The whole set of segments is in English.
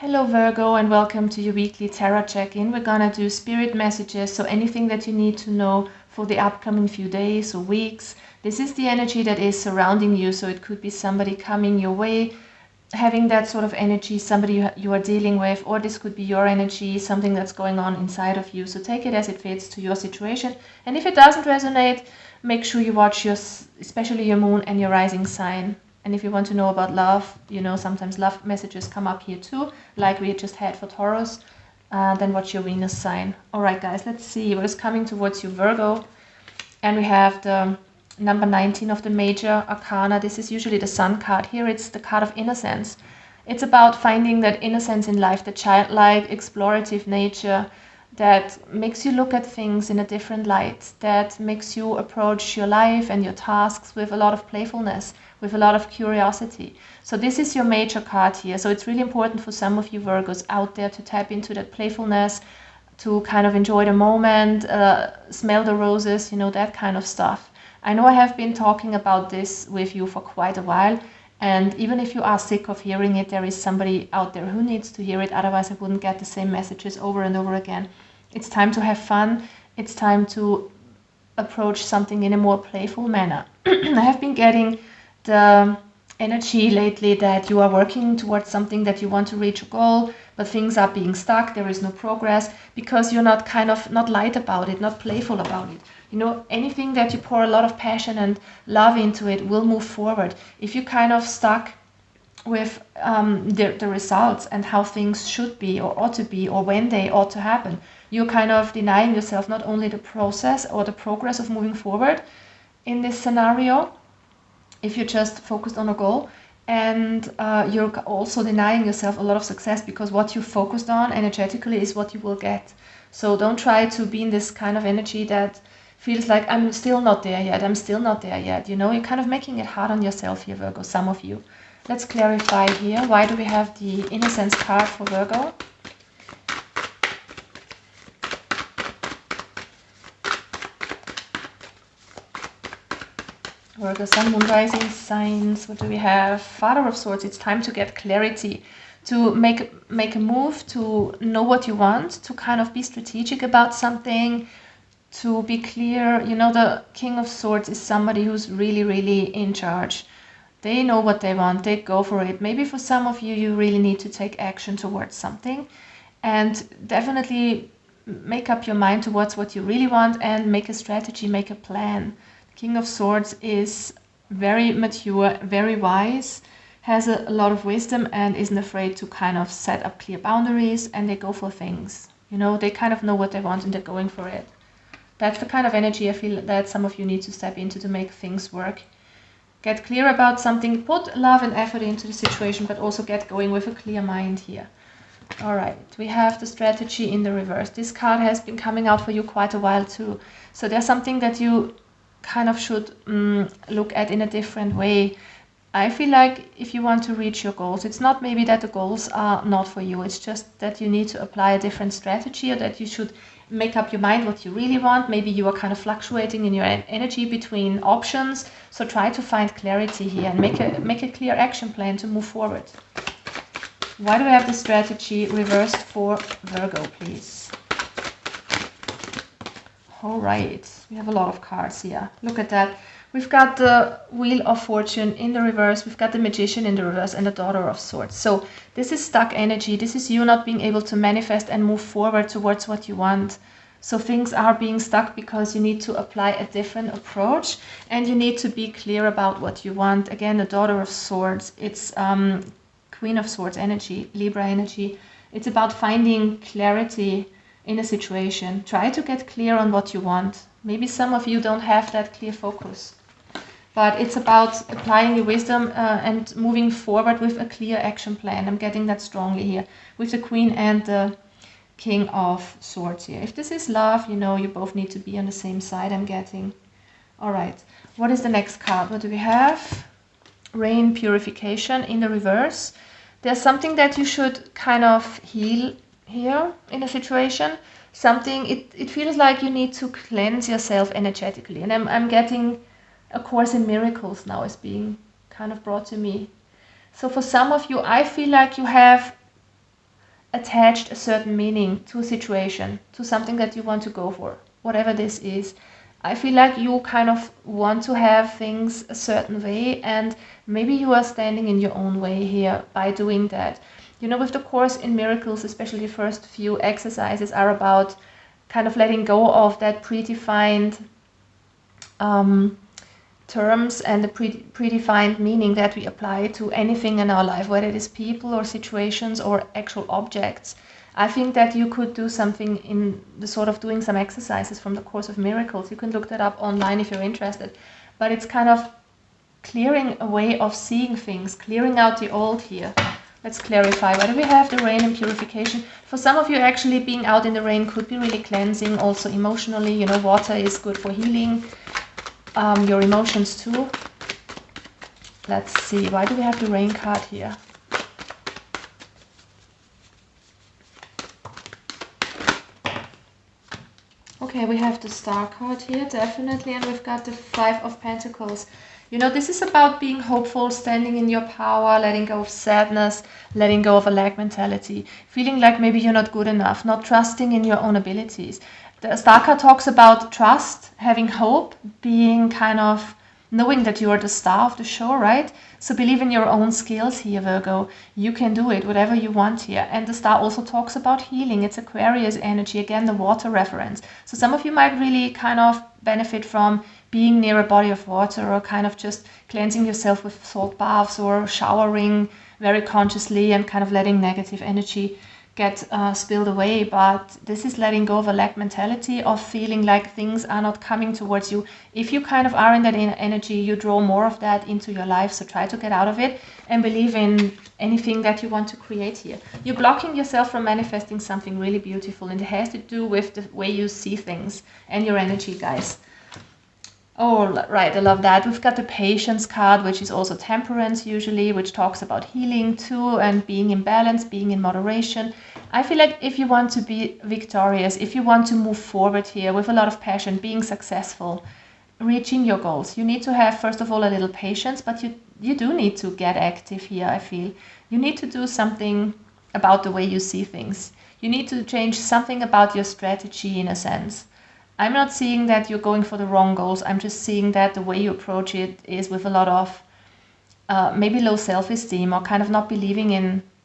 Hello Virgo and welcome to your weekly tarot check-in. We're gonna do spirit messages, so anything that you need to know for the upcoming few days or weeks. This is the energy that is surrounding you, so it could be somebody coming your way, having that sort of energy, somebody you are dealing with, or this could be your energy, something that's going on inside of you. So take it as it fits to your situation. And if it doesn't resonate, make sure you watch especially your moon and your rising sign. And if you want to know about love, sometimes love messages come up here too, like we just had for Taurus. Then watch your Venus sign. All right, guys, let's see what is coming towards you, Virgo. And we have the number 19 of the major arcana. This is usually the sun card. Here it's the card of innocence. It's about finding that innocence in life, the childlike, explorative nature that makes you look at things in a different light, that makes you approach your life and your tasks with a lot of playfulness, with a lot of curiosity. So this is your major card here. So it's really important for some of you Virgos out there to tap into that playfulness, to kind of enjoy the moment, smell the roses, that kind of stuff. I know I have been talking about this with you for quite a while, and even if you are sick of hearing it, there is somebody out there who needs to hear it, otherwise I wouldn't get the same messages over and over again. It's time to have fun. It's time to approach something in a more playful manner. I have been getting the energy lately that you are working towards something, that you want to reach a goal, but things are being stuck, there is no progress, because you're not light about it, not playful about it. Anything that you pour a lot of passion and love into it will move forward. If you kind of stuck with the results and how things should be or ought to be or when they ought to happen, you're kind of denying yourself not only the process or the progress of moving forward in this scenario, if you're just focused on a goal, and you're also denying yourself a lot of success, because what you focused on energetically is what you will get. So don't try to be in this kind of energy that feels like I'm still not there yet. You're kind of making it hard on yourself here, Virgo, some of you. Let's clarify here. Why do we have the Innocence card for Virgo? Virgo, Sun, Moon, Rising signs. What do we have? Father of Swords. It's time to get clarity, to make a move, to know what you want, to kind of be strategic about something, to be clear. The King of Swords is somebody who's really, really in charge. They know what they want, they go for it. Maybe for some of you, you really need to take action towards something, and definitely make up your mind towards what you really want and make a strategy, make a plan. The King of Swords is very mature, very wise, has a lot of wisdom, and isn't afraid to kind of set up clear boundaries, and they go for things. They kind of know what they want and they're going for it. That's the kind of energy I feel that some of you need to step into to make things work. Get clear about something, put love and effort into the situation, but also get going with a clear mind here. All right, we have the strategy in the reverse. This card has been coming out for you quite a while too. So there's something that you kind of should look at in a different way. I feel like if you want to reach your goals, it's not maybe that the goals are not for you. It's just that you need to apply a different strategy, or that you should make up your mind what you really want. Maybe you are kind of fluctuating in your energy between options. So try to find clarity here and make a clear action plan to move forward. Why do we have the strategy reversed for Virgo, please? All right, we have a lot of cards here. Look at that. We've got the Wheel of Fortune in the reverse. We've got the Magician in the reverse and the Daughter of Swords. So this is stuck energy. This is you not being able to manifest and move forward towards what you want. So things are being stuck because you need to apply a different approach, and you need to be clear about what you want. Again, the Daughter of Swords, it's Queen of Swords energy, Libra energy. It's about finding clarity in a situation. Try to get clear on what you want. Maybe some of you don't have that clear focus, but it's about applying your wisdom and moving forward with a clear action plan. I'm getting that strongly here with the Queen and the King of Swords here. If this is love, you both need to be on the same side, I'm getting. All right, what is the next card? What do we have? Rain, Purification in the reverse. There's something that you should kind of heal here in a situation. Something, it feels like you need to cleanse yourself energetically. And I'm getting A Course in Miracles now is being kind of brought to me. So for some of you, I feel like you have attached a certain meaning to a situation, to something that you want to go for, whatever this is. I feel like you kind of want to have things a certain way, and maybe you are standing in your own way here by doing that. You know, with the Course in Miracles, especially the first few exercises are about kind of letting go of that predefined terms and the predefined meaning that we apply to anything in our life, whether it is people or situations or actual objects. I think that you could do something in the sort of doing some exercises from the Course of Miracles. You can look that up online if you're interested. But it's kind of clearing a way of seeing things, clearing out the old here. Let's clarify. Why do we have the rain and purification? For some of you, actually being out in the rain could be really cleansing, also emotionally. You know, water is good for healing your emotions too. Let's see. Why do we have the rain card here? Okay, we have the Star card here, definitely, and we've got the Five of Pentacles. You know, this is about being hopeful, standing in your power, letting go of sadness, letting go of a lack mentality, feeling like maybe you're not good enough, not trusting in your own abilities. The Star card talks about trust, having hope, being kind of knowing that you are the star of the show, right? So believe in your own skills here, Virgo. You can do it, whatever you want here. And the star also talks about healing. It's Aquarius energy, again, the water reference. So some of you might really kind of benefit from being near a body of water, or kind of just cleansing yourself with salt baths, or showering very consciously and kind of letting negative energy get spilled away. But this is letting go of a lack mentality, of feeling like things are not coming towards you. If you kind of are in that energy, you draw more of that into your life. So try to get out of it and believe in anything that you want to create here. You're blocking yourself from manifesting something really beautiful, and it has to do with the way you see things and your energy, guys. Oh, right, I love that. We've got the Patience card, which is also temperance usually, which talks about healing too, and being in balance, being in moderation. I feel like if you want to be victorious, if you want to move forward here with a lot of passion, being successful, reaching your goals, you need to have, first of all, a little patience, but you do need to get active here, I feel. You need to do something about the way you see things. You need to change something about your strategy, in a sense. I'm not seeing that you're going for the wrong goals. I'm just seeing that the way you approach it is with a lot of maybe low self-esteem, or kind of not believing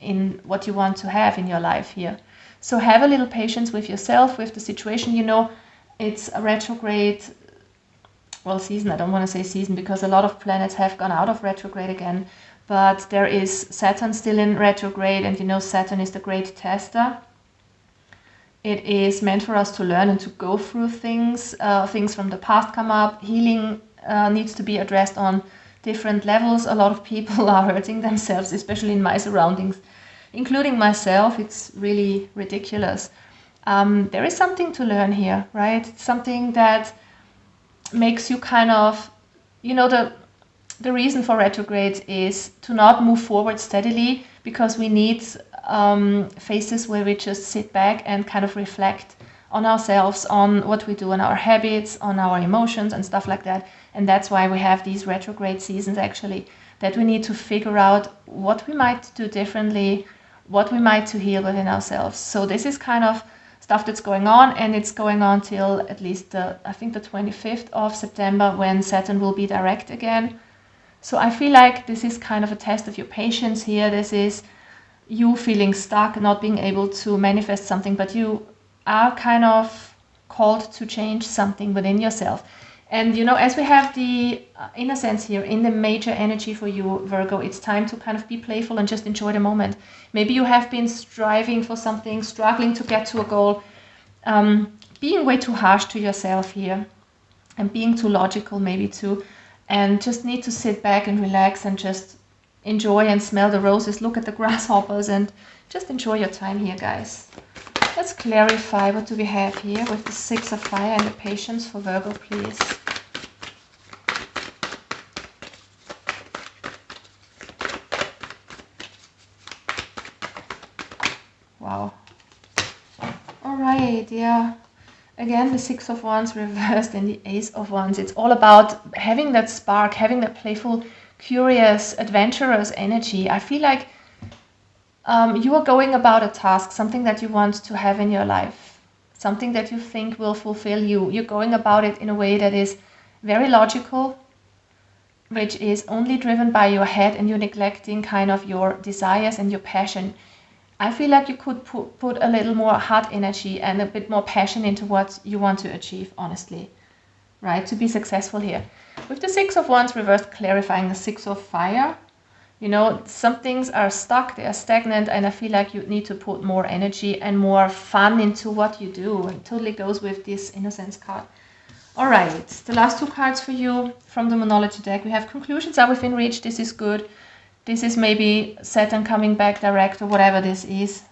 in what you want to have in your life here. So have a little patience with yourself, with the situation. You know, it's a retrograde, well, season. I don't want to say season because a lot of planets have gone out of retrograde again. But there is Saturn still in retrograde, and you know Saturn is the great tester. It is meant for us to learn and to go through things. Things from the past come up. Healing needs to be addressed on different levels. A lot of people are hurting themselves, especially in my surroundings, including myself. It's really ridiculous. There is something to learn here, right? Something that makes you kind of, you know, the reason for retrograde is to not move forward steadily, because we need phases where we just sit back and kind of reflect on ourselves, on what we do, on our habits, on our emotions and stuff like that. And that's why we have these retrograde seasons, actually, that we need to figure out what we might do differently, what we might to heal within ourselves. So this is kind of stuff that's going on, and it's going on till at least I think the 25th of September, when Saturn will be direct again. So I feel like this is kind of a test of your patience here. This is you feeling stuck, not being able to manifest something, but you are kind of called to change something within yourself. And you know, as we have the innocence here in the major energy for you, Virgo, it's time to kind of be playful and just enjoy the moment. Maybe you have been striving for something, struggling to get to a goal, being way too harsh to yourself here, and being too logical maybe too, and just need to sit back and relax and just enjoy and smell the roses, look at the grasshoppers, and just enjoy your time here, guys. Let's clarify, what do we have here with the Six of Fire and the Patience for Virgo, please. Wow. All right, yeah. Again, the Six of Wands reversed and the Ace of Wands. It's all about having that spark, having that playful, curious, adventurous energy. I feel like You are going about a task, something that you want to have in your life, something that you think will fulfill you. You're going about it in a way that is very logical, which is only driven by your head, and you're neglecting kind of your desires and your passion. I feel like you could put a little more heart energy and a bit more passion into what you want to achieve, honestly, right? To be successful here. With the Six of Wands reversed, clarifying the Six of Fire, you know, some things are stuck, they are stagnant, and I feel like you need to put more energy and more fun into what you do. It totally goes with this Innocence card. All right, the last 2 cards for you from the Monology deck. We have conclusions are within reach. This is good. This is maybe Saturn coming back direct or whatever this is.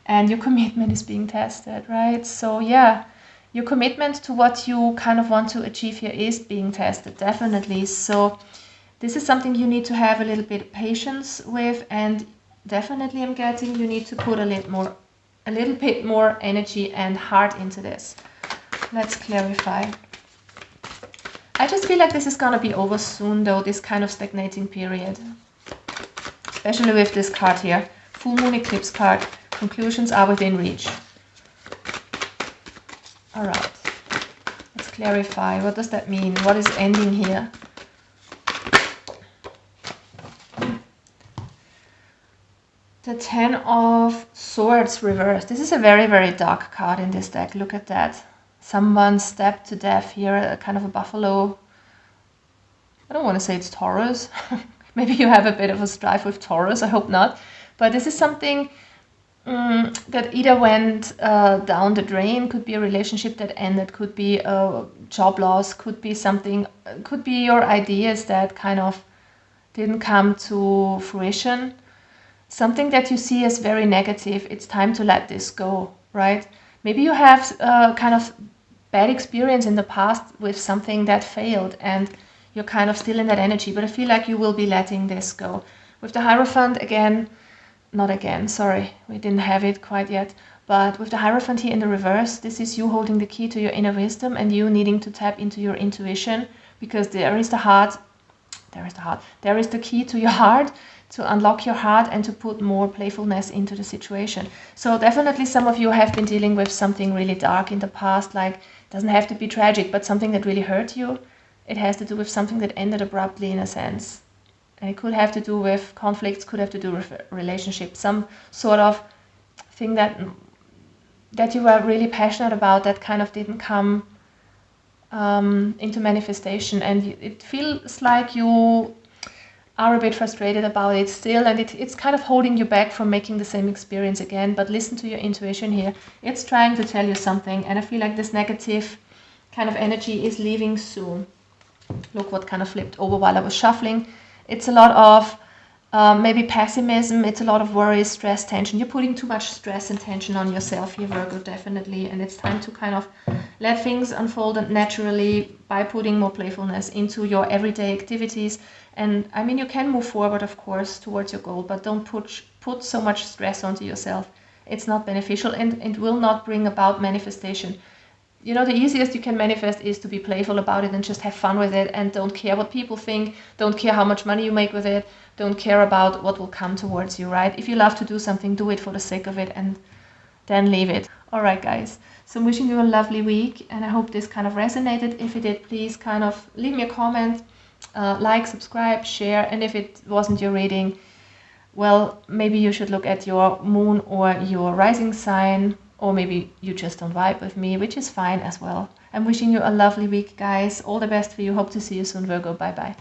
And your commitment is being tested, right? So yeah, your commitment to what you kind of want to achieve here is being tested, definitely. So this is something you need to have a little bit of patience with, and definitely I'm getting you need to put a little bit more energy and heart into this. Let's clarify. I just feel like this is gonna be over soon though, this kind of stagnating period. Especially with this card here. Full Moon Eclipse card. Conclusions are within reach. Alright. Let's clarify. What does that mean? What is ending here? The Ten of Swords reversed. This is a very, very dark card in this deck. Look at that. Someone stabbed to death here, a kind of a buffalo. I don't want to say it's Taurus. Maybe you have a bit of a strife with Taurus, I hope not. But this is something that either went down the drain, could be a relationship that ended, could be a job loss, could be something, could be your ideas that kind of didn't come to fruition. Something that you see as very negative, it's time to let this go, right? Maybe you have kind of bad experience in the past with something that failed and you're kind of still in that energy, but I feel like you will be letting this go. With the Hierophant sorry, we didn't have it quite yet, but with the Hierophant here in the reverse, this is you holding the key to your inner wisdom and you needing to tap into your intuition, because there is the key to your heart, to unlock your heart and to put more playfulness into the situation. So definitely some of you have been dealing with something really dark in the past, like it doesn't have to be tragic, but something that really hurt you. It has to do with something that ended abruptly in a sense. And it could have to do with conflicts, could have to do with relationships, some sort of thing that you were really passionate about that kind of didn't come into manifestation. And it feels like you are a bit frustrated about it still, and it's kind of holding you back from making the same experience again. But listen to your intuition here. It's trying to tell you something, and I feel like this negative kind of energy is leaving soon. Look what kind of flipped over while I was shuffling. It's a lot of maybe pessimism, it's a lot of worry, stress, tension. You're putting too much stress and tension on yourself here, Virgo, definitely. And it's time to kind of let things unfold naturally by putting more playfulness into your everyday activities. And I mean, you can move forward, of course, towards your goal, but don't put so much stress onto yourself. It's not beneficial and it will not bring about manifestation. You know, the easiest you can manifest is to be playful about it and just have fun with it and don't care what people think, don't care how much money you make with it, don't care about what will come towards you, right? If you love to do something, do it for the sake of it and then leave it. All right, guys. So I'm wishing you a lovely week and I hope this kind of resonated. If it did, please kind of leave me a comment, like, subscribe, share, and if it wasn't your reading, well, maybe you should look at your moon or your rising sign, or maybe you just don't vibe with me, which is fine as well. I'm wishing you a lovely week, guys. All the best for you. Hope to see you soon, Virgo. Bye-bye.